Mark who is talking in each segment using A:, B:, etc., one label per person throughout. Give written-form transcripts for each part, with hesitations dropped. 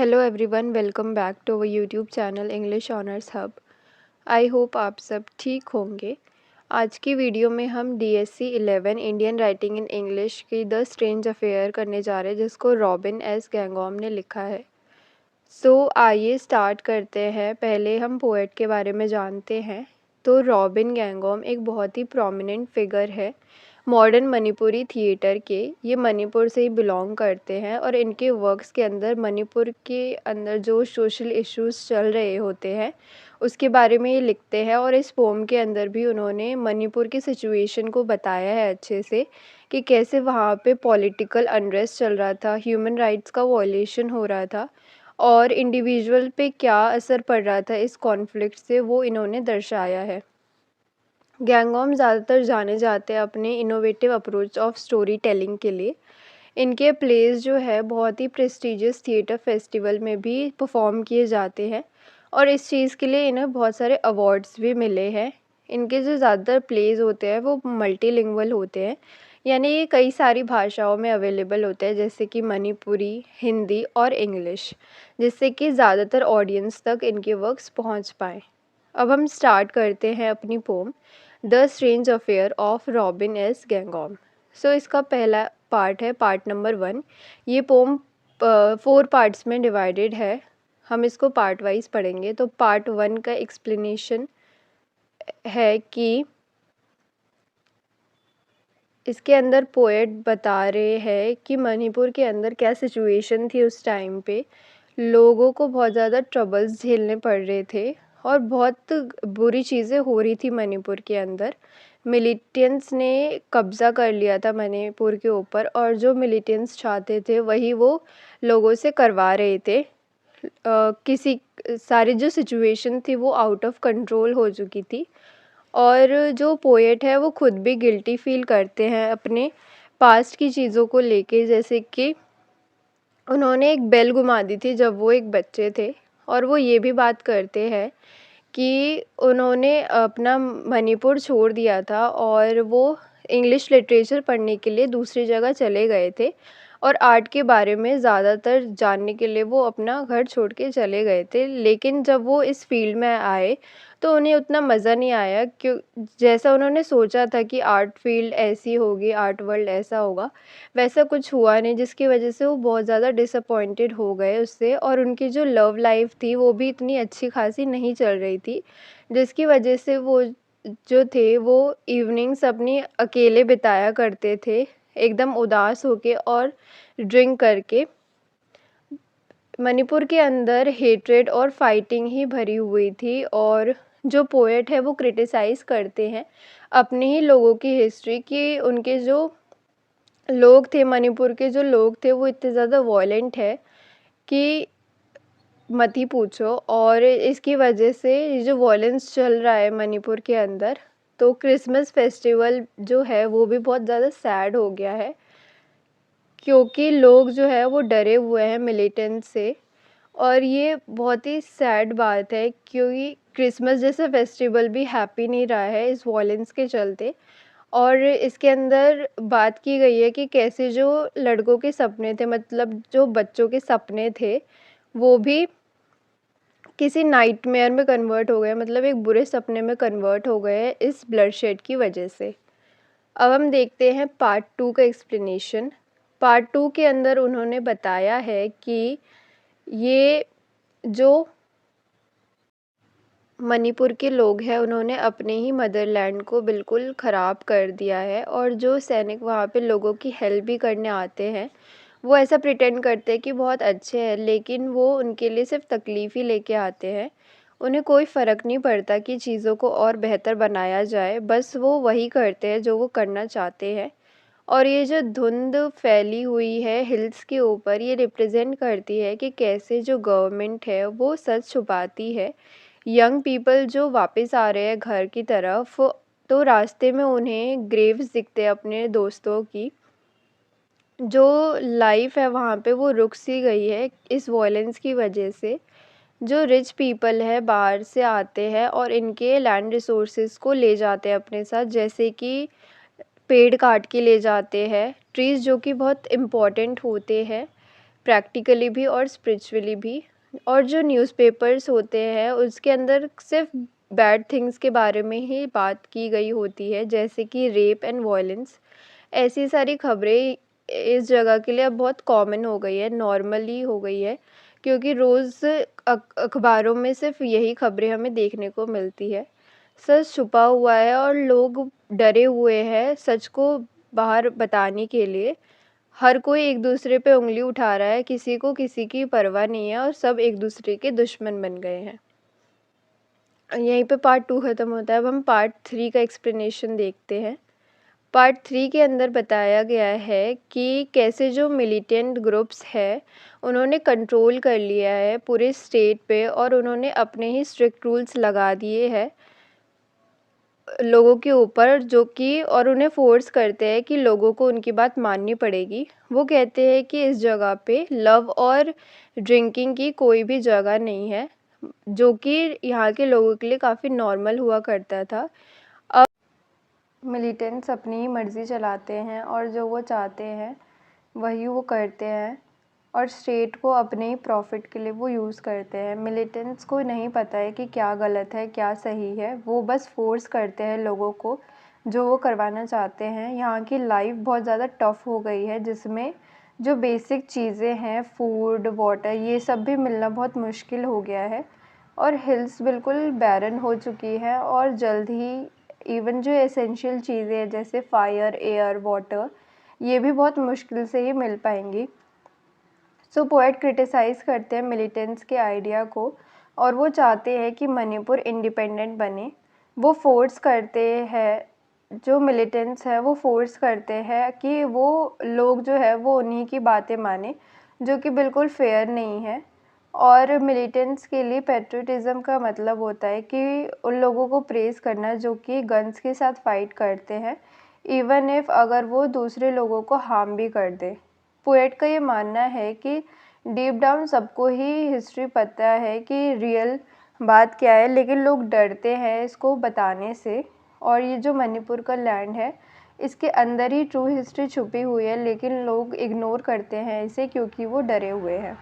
A: Hello everyone, welcome back to our YouTube channel English honours hub. I hope आप सब ठीक होंगे। आज की वीडियो में हम DSC 11 Indian writing in English की द स्ट्रेंज अफेयर करने जा रहे हैं, जिसको रॉबिन एस गैंगॉम ने लिखा है। आइए स्टार्ट करते हैं। पहले हम पोएट के बारे में जानते हैं। तो रॉबिन गैंगॉम एक बहुत ही प्रोमिनेंट फिगर है मॉडर्न मणिपुरी थिएटर के। ये मणिपुर से ही बिलोंग करते हैं और इनके वर्क्स के अंदर मणिपुर के अंदर जो सोशल इश्यूज चल रहे होते हैं उसके बारे में ये लिखते हैं। और इस पोम के अंदर भी उन्होंने मणिपुर की सिचुएशन को बताया है अच्छे से कि कैसे वहाँ पे पॉलिटिकल अनरेस्ट चल रहा था, ह्यूमन राइट्स का वॉयलेशन हो रहा था और इंडिविजुअल पे क्या असर पड़ रहा था इस कॉन्फ्लिक्ट से, वो इन्होंने दर्शाया है। गैंगॉम ज़्यादातर जाने जाते हैं अपने innovative approach of story telling के लिए। इनके प्लेस जो है बहुत ही प्रेस्टिजियस थिएटर फेस्टिवल में भी परफॉर्म किए जाते हैं और इस चीज़ के लिए इन्हें बहुत सारे अवार्ड्स भी मिले हैं। इनके जो ज़्यादातर प्लेस होते हैं वो मल्टीलिंगुअल होते हैं, यानी ये कई सारी भाषाओं में अवेलेबल होते हैं, जैसे कि मणिपुरी, हिंदी और इंग्लिश, जिससे कि ज़्यादातर ऑडियंस तक इनके वर्क्स पहुंच पाएँ। अब हम स्टार्ट करते हैं अपनी poem the strange affair of Robin S Ngangom. इसका पहला पार्ट है पार्ट नंबर 1। ये पोम 4 पार्ट्स में डिवाइडेड है। हम इसको पार्ट वाइज पढ़ेंगे। तो पार्ट 1 का एक्सप्लेनेशन है कि इसके अंदर पोएट बता रहे हैं कि मणिपुर के अंदर क्या सिचुएशन थी उस टाइम पे। लोगों को बहुत ज़्यादा ट्रबल्स झेलने पड़ रहे थे और बहुत बुरी चीज़ें हो रही थी मणिपुर के अंदर। मिलिटेंट्स ने कब्ज़ा कर लिया था मणिपुर के ऊपर और जो मिलिटेंट्स चाहते थे वही वो लोगों से करवा रहे थे। किसी सारी जो सिचुएशन थी वो आउट ऑफ कंट्रोल हो चुकी थी और जो पोएट है वो खुद भी गिल्टी फील करते हैं अपने पास्ट की चीज़ों को लेके। जैसे कि उन्होंने एक बेल घुमा दी थी जब वो एक बच्चे थे और वो ये भी बात करते हैं कि उन्होंने अपना मणिपुर छोड़ दिया था और वो इंग्लिश लिटरेचर पढ़ने के लिए दूसरी जगह चले गए थे और आर्ट के बारे में ज़्यादातर जानने के लिए वो अपना घर छोड़ के चले गए थे। लेकिन जब वो इस फील्ड में आए तो उन्हें उतना मज़ा नहीं आया, क्यों जैसा उन्होंने सोचा था कि आर्ट फील्ड ऐसी होगी, आर्ट वर्ल्ड ऐसा होगा, वैसा कुछ हुआ नहीं, जिसकी वजह से वो बहुत ज़्यादा डिसअपॉइंटेड हो गए उससे। और उनकी जो लव लाइफ थी वो भी इतनी अच्छी खासी नहीं चल रही थी, जिसकी वजह से वो जो थे वो इवनिंग्स अपनी अकेले बिताया करते थे, एकदम उदास होके और ड्रिंक करके। मणिपुर के अंदर हेट्रेड और फाइटिंग ही भरी हुई थी और जो पोएट है वो क्रिटिसाइज़ करते हैं अपने ही लोगों की हिस्ट्री की। उनके जो लोग थे, मणिपुर के जो लोग थे, वो इतने ज़्यादा वॉयलेंट है कि मत ही पूछो। और इसकी वजह से ये जो वॉयलेंस चल रहा है मणिपुर के अंदर, तो क्रिसमस फेस्टिवल जो है वो भी बहुत ज़्यादा सैड हो गया है, क्योंकि लोग जो है वो डरे हुए हैं मिलिटेंट से। और ये बहुत ही सैड बात है क्योंकि क्रिसमस जैसा फेस्टिवल भी हैप्पी नहीं रहा है इस वॉयलेंस के चलते। और इसके अंदर बात की गई है कि कैसे जो लड़कों के सपने थे, मतलब जो बच्चों के सपने थे, वो भी किसी नाइटमेयर में कन्वर्ट हो गए, मतलब एक बुरे सपने में कन्वर्ट हो गए इस ब्लडशेड की वजह से। अब हम देखते हैं पार्ट 2 का एक्सप्लेनेशन। पार्ट 2 के अंदर उन्होंने बताया है कि ये जो मणिपुर के लोग हैं उन्होंने अपने ही मदरलैंड को बिल्कुल ख़राब कर दिया है और जो सैनिक वहाँ पे लोगों की हेल्प भी करने आते हैं वो ऐसा प्रिटेंड करते हैं कि बहुत अच्छे हैं, लेकिन वो उनके लिए सिर्फ तकलीफ़ ही लेके आते हैं। उन्हें कोई फ़र्क नहीं पड़ता कि चीज़ों को और बेहतर बनाया जाए, बस वो वही करते हैं जो वो करना चाहते हैं। और ये जो धुंध फैली हुई है हिल्स के ऊपर, ये रिप्रेजेंट करती है कि कैसे जो गवर्नमेंट है वो सच छुपाती है। यंग पीपल जो वापस आ रहे हैं घर की तरफ, तो रास्ते में उन्हें ग्रेव्स दिखते हैं अपने दोस्तों की। जो लाइफ है वहाँ पे वो रुक सी गई है इस वॉयलेंस की वजह से। जो रिच पीपल है बाहर से आते हैं और इनके लैंड रिसोर्सेज को ले जाते हैं अपने साथ, जैसे कि पेड़ काट के ले जाते हैं, ट्रीज़ जो कि बहुत इम्पॉर्टेंट होते हैं प्रैक्टिकली भी और स्पिरिचुअली भी। और जो न्यूज़पेपर्स होते हैं उसके अंदर सिर्फ बैड थिंग्स के बारे में ही बात की गई होती है, जैसे कि रेप एंड वायलेंस। ऐसी सारी खबरें इस जगह के लिए अब बहुत कॉमन हो गई है, नॉर्मली हो गई है, क्योंकि रोज़ अखबारों में सिर्फ यही खबरें हमें देखने को मिलती है। सच छुपा हुआ है और लोग डरे हुए हैं सच को बाहर बताने के लिए। हर कोई एक दूसरे पे उंगली उठा रहा है, किसी को किसी की परवाह नहीं है और सब एक दूसरे के दुश्मन बन गए हैं। यहीं पे पार्ट 2 ख़त्म होता है। अब हम पार्ट 3 का एक्सप्लेनेशन देखते हैं। पार्ट 3 के अंदर बताया गया है कि कैसे जो मिलिटेंट ग्रुप्स है उन्होंने कंट्रोल कर लिया है पूरे स्टेट पे और उन्होंने अपने ही स्ट्रिक्ट रूल्स लगा दिए हैं लोगों के ऊपर, जो कि और उन्हें फ़ोर्स करते हैं कि लोगों को उनकी बात माननी पड़ेगी। वो कहते हैं कि इस जगह पे लव और ड्रिंकिंग की कोई भी जगह नहीं है, जो कि यहाँ के लोगों के लिए काफ़ी नॉर्मल हुआ करता था। अब मिलिटेंट्स अपनी ही मर्ज़ी चलाते हैं और जो वो चाहते हैं वही वो करते हैं और स्टेट को अपने ही प्रॉफिट के लिए वो यूज़ करते हैं। मिलिटेंट्स को नहीं पता है कि क्या गलत है क्या सही है, वो बस फोर्स करते हैं लोगों को जो वो करवाना चाहते हैं। यहाँ की लाइफ बहुत ज़्यादा टफ़ हो गई है, जिसमें जो बेसिक चीज़ें हैं फूड वाटर ये सब भी मिलना बहुत मुश्किल हो गया है और हिल्स बिल्कुल बैरन हो चुकी है और जल्द ही इवन जो एसेंशियल चीज़ें हैं जैसे फायर एयर वाटर ये भी बहुत मुश्किल से ही मिल पाएंगी। सो पोएट क्रिटिसाइज़ करते हैं मिलिटेंट्स के आइडिया को और वो चाहते हैं कि मणिपुर इंडिपेंडेंट बने। वो फोर्स करते हैं, जो मिलिटेंट्स हैं वो फोर्स करते हैं कि वो लोग जो है वो उन्हीं की बातें माने, जो कि बिल्कुल फेयर नहीं है। और मिलिटेंट्स के लिए पेट्रियटिज़म का मतलब होता है कि उन लोगों को प्रेज़ करना जो कि गन्स के साथ फ़ाइट करते हैं, इवन इफ़ अगर वो दूसरे लोगों को हार्म भी कर दे। पोएट का ये मानना है कि डीप डाउन सबको ही हिस्ट्री पता है कि रियल बात क्या है, लेकिन लोग डरते हैं इसको बताने से। और ये जो मणिपुर का लैंड है इसके अंदर ही ट्रू हिस्ट्री छुपी हुई है, लेकिन लोग इग्नोर करते हैं इसे क्योंकि वो डरे हुए हैं।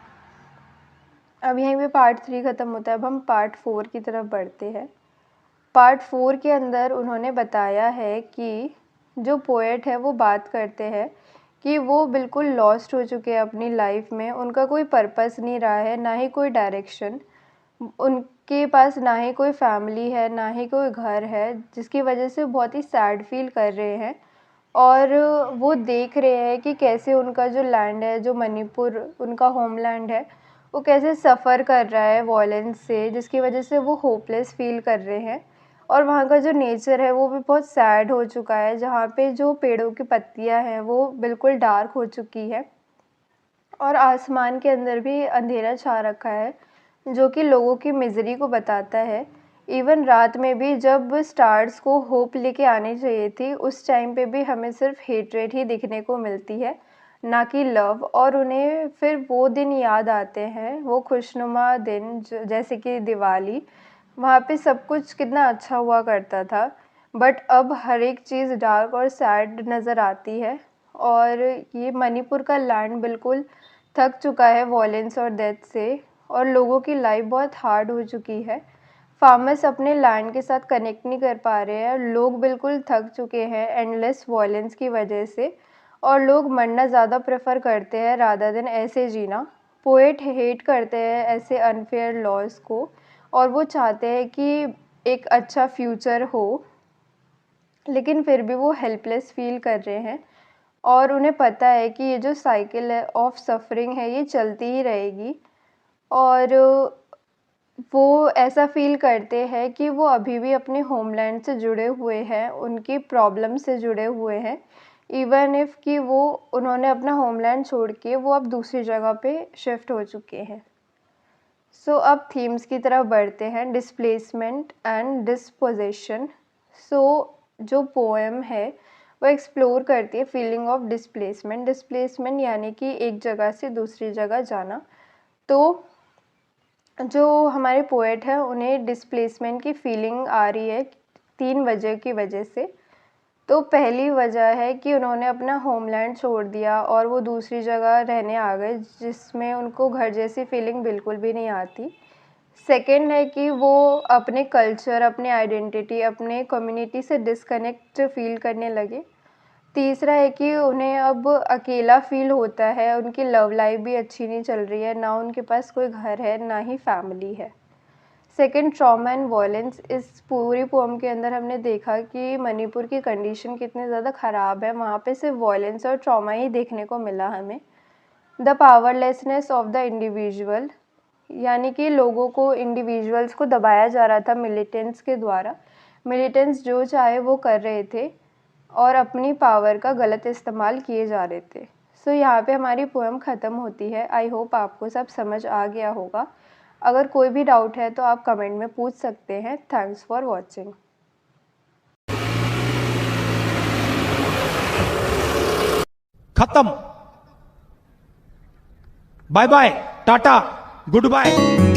A: अब यहीं पे पार्ट 3 ख़त्म होता है। अब हम पार्ट 4 की तरफ बढ़ते हैं। पार्ट 4 के अंदर उन्होंने बताया है कि जो पोएट है वो बात करते हैं कि वो बिल्कुल लॉस्ट हो चुके हैं अपनी लाइफ में, उनका कोई पर्पस नहीं रहा है, ना ही कोई डायरेक्शन, उनके पास ना ही कोई फैमिली है ना ही कोई घर है, जिसकी वजह से बहुत ही सैड फील कर रहे हैं। और वो देख रहे हैं कि कैसे उनका जो लैंड है, जो मणिपुर उनका होमलैंड है, वो कैसे सफ़र कर रहा है वॉयलेंस से, जिसकी वजह से वो होपलेस फील कर रहे हैं। और वहाँ का जो नेचर है वो भी बहुत सैड हो चुका है, जहाँ पे जो पेड़ों की पत्तियाँ हैं वो बिल्कुल डार्क हो चुकी है और आसमान के अंदर भी अंधेरा छा रखा है, जो कि लोगों की मिज़री को बताता है। इवन रात में भी जब स्टार्स को होप लेके आनी चाहिए थी, उस टाइम पे भी हमें सिर्फ हेट्रेट ही दिखने को मिलती है, ना कि लव। और उन्हें फिर वो दिन याद आते हैं, वो खुशनुमा दिन जैसे कि दिवाली, वहाँ पे सब कुछ कितना अच्छा हुआ करता था, बट अब हर एक चीज़ डार्क और सैड नज़र आती है। और ये मणिपुर का लैंड बिल्कुल थक चुका है वॉयलेंस और डेथ से और लोगों की लाइफ बहुत हार्ड हो चुकी है। फार्मर्स अपने लैंड के साथ कनेक्ट नहीं कर पा रहे हैं, लोग बिल्कुल थक चुके हैं एंडलेस वॉयलेंस की वजह से और लोग मरना ज़्यादा प्रेफर करते हैं रादर देन ऐसे जीना। पोएट हेट करते हैं ऐसे अनफेयर लॉज को और वो चाहते हैं कि एक अच्छा फ्यूचर हो, लेकिन फिर भी वो हेल्पलेस फील कर रहे हैं और उन्हें पता है कि ये जो साइकिल है ऑफ सफरिंग है ये चलती ही रहेगी। और वो ऐसा फ़ील करते हैं कि वो अभी भी अपने होमलैंड से जुड़े हुए हैं, उनकी प्रॉब्लम से जुड़े हुए हैं, इवन इफ़ कि वो उन्होंने अपना होमलैंड छोड़ के वो अब दूसरी जगह पे शिफ्ट हो चुके हैं। सो अब थीम्स की तरफ बढ़ते हैं, डिस्प्लेसमेंट एंड डिस्पोजेशन। सो जो पोएम है वो एक्सप्लोर करती है फीलिंग ऑफ डिस्प्लेसमेंट। डिस्प्लेसमेंट यानी कि एक जगह से दूसरी जगह जाना। तो जो हमारे पोएट हैं उन्हें डिस्प्लेसमेंट की फीलिंग आ रही है 3 वजह की वजह से। तो पहली वजह है कि उन्होंने अपना होमलैंड छोड़ दिया और वो दूसरी जगह रहने आ गए जिसमें उनको घर जैसी फीलिंग बिल्कुल भी नहीं आती। सेकंड है कि वो अपने कल्चर, अपने आइडेंटिटी, अपने कम्युनिटी से डिस्कनेक्ट फ़ील करने लगे। तीसरा है कि उन्हें अब अकेला फ़ील होता है, उनकी लव लाइफ़ भी अच्छी नहीं चल रही है, ना उनके पास कोई घर है, ना ही फैमिली है। Second, trauma and violence. इस पूरी पोएम के अंदर हमने देखा कि मणिपुर की कंडीशन कितनी ज़्यादा ख़राब है, वहाँ पे सिर्फ वॉयलेंस और ट्रॉमा ही देखने को मिला हमें। The powerlessness of the individual, यानी कि लोगों को, इंडिविजुअल्स को दबाया जा रहा था मिलिटेंट्स के द्वारा। मिलिटेंट्स जो चाहे वो कर रहे थे और अपनी पावर का गलत इस्तेमाल किए जा रहे थे। सो यहाँ पे हमारी पोएम ख़त्म होती है। आई होप आपको सब समझ आ गया होगा। अगर कोई भी डाउट है तो आप कमेंट में पूछ सकते हैं। Thanks for watching.
B: खत्म। Bye bye, tata, good bye.